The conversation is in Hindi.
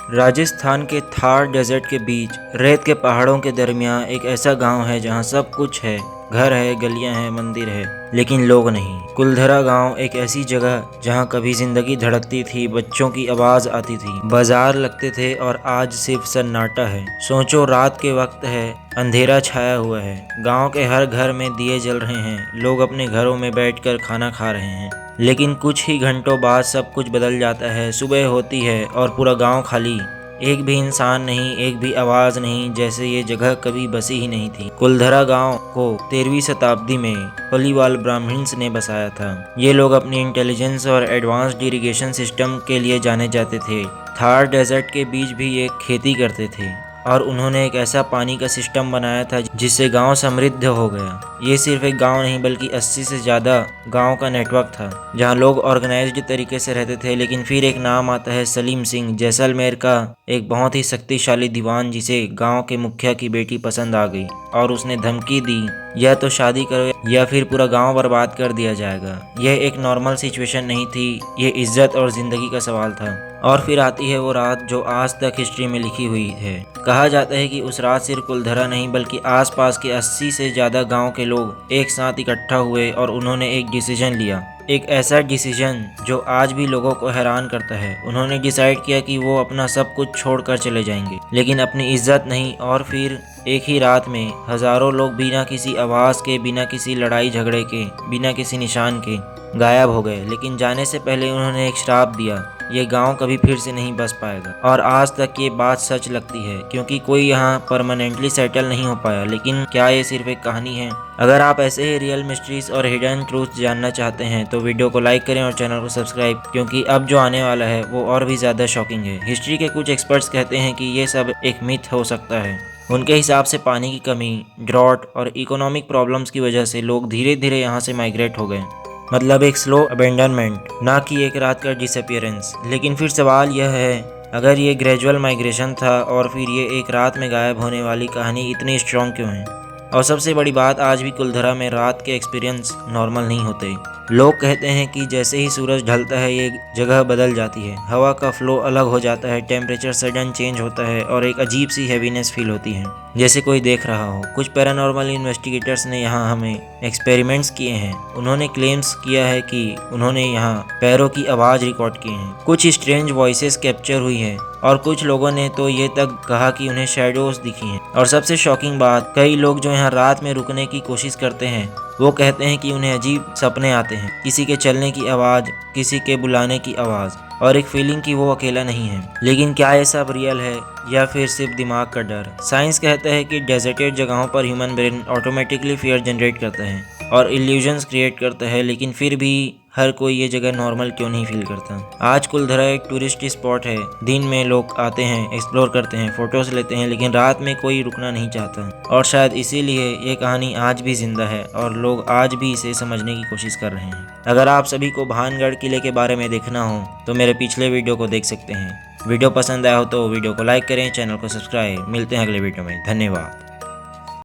राजस्थान के थार डेजर्ट के बीच रेत के पहाड़ों के दरमियान एक ऐसा गांव है जहां सब कुछ है। घर है, गलियां हैं, मंदिर है, लेकिन लोग नहीं। कुलधरा गांव एक ऐसी जगह जहां कभी जिंदगी धड़कती थी, बच्चों की आवाज आती थी, बाजार लगते थे और आज सिर्फ सन्नाटा है। सोचो, रात के वक्त है, अंधेरा छाया हुआ है, गांव के हर घर में दिए जल रहे हैं, लोग अपने घरों में बैठकर खाना खा रहे हैं। लेकिन कुछ ही घंटों बाद सब कुछ बदल जाता है। सुबह होती है और पूरा गांव खाली। एक भी इंसान नहीं, एक भी आवाज नहीं, जैसे ये जगह कभी बसी ही नहीं थी। कुलधरा गांव को 13वीं शताब्दी में पलीवाल ब्राह्मण्स ने बसाया था। ये लोग अपनी इंटेलिजेंस और एडवांस्ड इरिगेशन सिस्टम के लिए जाने जाते थे। थार डेजर्ट के बीच भी ये खेती करते थे और उन्होंने एक ऐसा पानी का सिस्टम बनाया था जिससे गांव समृद्ध हो गया। ये सिर्फ एक गांव नहीं बल्कि 80 से ज़्यादा गांव का नेटवर्क था जहां लोग ऑर्गेनाइज्ड तरीके से रहते थे। लेकिन फिर एक नाम आता है सलीम सिंह, जैसलमेर का एक बहुत ही शक्तिशाली दीवान, जिसे गांव के मुखिया की बेटी पसंद आ गई और उसने धमकी दी, या तो शादी करो या फिर पूरा गांव बर्बाद कर दिया जाएगा। यह एक नॉर्मल सिचुएशन नहीं थी, ये इज्जत और जिंदगी का सवाल था। और फिर आती है वो रात जो आज तक हिस्ट्री में लिखी हुई है। कहा जाता है कि उस रात सिर्फ कुलधरा नहीं बल्कि आसपास के 80 से ज़्यादा गांव के लोग एक साथ इकट्ठा हुए और उन्होंने एक डिसीजन लिया। एक ऐसा डिसीजन जो आज भी लोगों को हैरान करता है। उन्होंने डिसाइड किया कि वो अपना सब कुछ छोड़कर चले जाएंगे, लेकिन अपनी इज्जत नहीं। और फिर एक ही रात में हजारों लोग बिना किसी आवाज़ के, बिना किसी लड़ाई झगड़े के, बिना किसी निशान के गायब हो गए। लेकिन जाने से पहले उन्होंने एक श्राप दिया, ये गांव कभी फिर से नहीं बस पाएगा। और आज तक ये बात सच लगती है, क्योंकि कोई यहाँ परमानेंटली सेटल नहीं हो पाया। लेकिन क्या ये सिर्फ एक कहानी है? अगर आप ऐसे ही रियल मिस्ट्रीज और हिडन ट्रूथ जानना चाहते हैं तो वीडियो को लाइक करें और चैनल को सब्सक्राइब, क्योंकि अब जो आने वाला है वो और भी ज़्यादा शॉकिंग है। हिस्ट्री के कुछ एक्सपर्ट्स कहते हैं कि ये सब एक मिथ हो सकता है। उनके हिसाब से पानी की कमी, ड्रॉट और इकोनॉमिक प्रॉब्लम्स की वजह से लोग धीरे धीरे यहाँ से माइग्रेट हो गए। मतलब एक स्लो अबेंडनमेंट, ना कि एक रात का डिसअपियरेंस। लेकिन फिर सवाल यह है, अगर ये ग्रेजुअल माइग्रेशन था और फिर ये एक रात में गायब होने वाली कहानी इतनी स्ट्रॉन्ग क्यों है? और सबसे बड़ी बात, आज भी कुलधरा में रात के एक्सपीरियंस नॉर्मल नहीं होते। लोग कहते हैं कि जैसे ही सूरज ढलता है ये जगह बदल जाती है, हवा का फ्लो अलग हो जाता है, टेम्परेचर सडन चेंज होता है और एक अजीब सी हैवीनेस फील होती है, जैसे कोई देख रहा हो। कुछ पैरानॉर्मल इन्वेस्टिगेटर्स ने यहाँ हमें एक्सपेरिमेंट्स किए हैं। उन्होंने क्लेम्स किया है कि उन्होंने यहाँ पैरों की आवाज़ रिकॉर्ड की हैं, कुछ स्ट्रेंज वॉइसेस कैप्चर हुई हैं और कुछ लोगों ने तो ये तक कहा कि उन्हें शैडोज दिखी हैं। और सबसे शॉकिंग बात, कई लोग जो यहाँ रात में रुकने की कोशिश करते हैं वो कहते हैं कि उन्हें अजीब सपने आते हैं, किसी के चलने की आवाज़, किसी के बुलाने की आवाज़, और एक फीलिंग कि वो अकेला नहीं है। लेकिन क्या ये सब रियल है या फिर सिर्फ दिमाग का डर? साइंस कहता है कि डेजर्टेड जगहों पर human brain automatically fear generate करता है और इल्यूजन्स क्रिएट करता है। लेकिन फिर भी हर कोई ये जगह नॉर्मल क्यों नहीं फील करता? आज कुलधरा एक टूरिस्ट स्पॉट है। दिन में लोग आते हैं, एक्सप्लोर करते हैं, फोटोज लेते हैं, लेकिन रात में कोई रुकना नहीं चाहता। और शायद इसीलिए ये कहानी आज भी जिंदा है और लोग आज भी इसे समझने की कोशिश कर रहे हैं। अगर आप सभी को भानगढ़ किले के बारे में देखना हो तो मेरे पिछले वीडियो को देख सकते हैं। वीडियो पसंद आया हो तो वीडियो को लाइक करें, चैनल को सब्सक्राइब। मिलते हैं अगले वीडियो में। धन्यवाद।